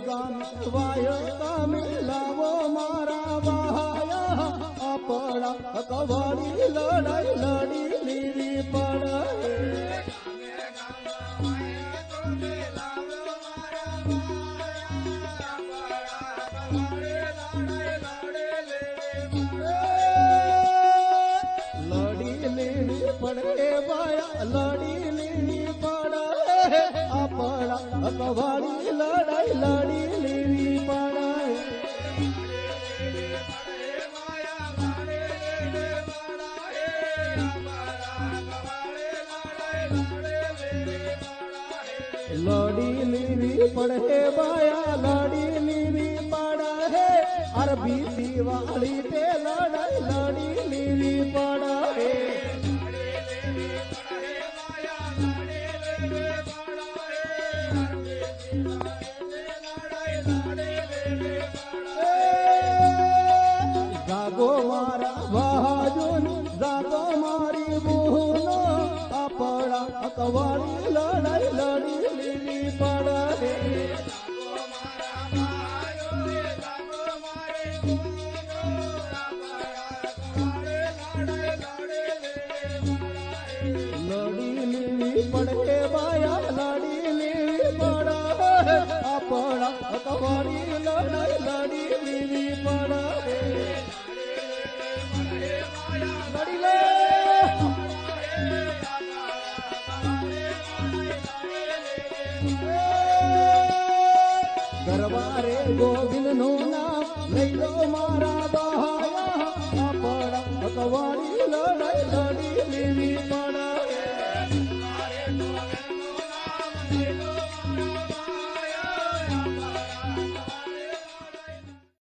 ગામ વાય તમે લાવો મારા બહાયા આપણા કવાડી લડાઈ લડી લીધી પડે પડે બાયા લડી લીધી પડે આપણા કવાડી લડાઈ લડી લીધી પડે લડી લીધી પડે બાયા લડી લીધી પડે અરબી દિવાળી તે લડાઈ લડી લીધી પડે જાગો મારા ભાજોની જાગો મારી બહેનો આપણા કવાડી લડાઈ લડી લીધી પડે લડી લીધી પડે બાયા લડી લીધી પડે આપણા કવાડી લડાઈ લડી લીધી પડે લડી લે ગરવારે ગોવિંદ નું નામ લઈ લો મારા બહાયા આપણા કવાડી લડાઈ લડી લીધી પડે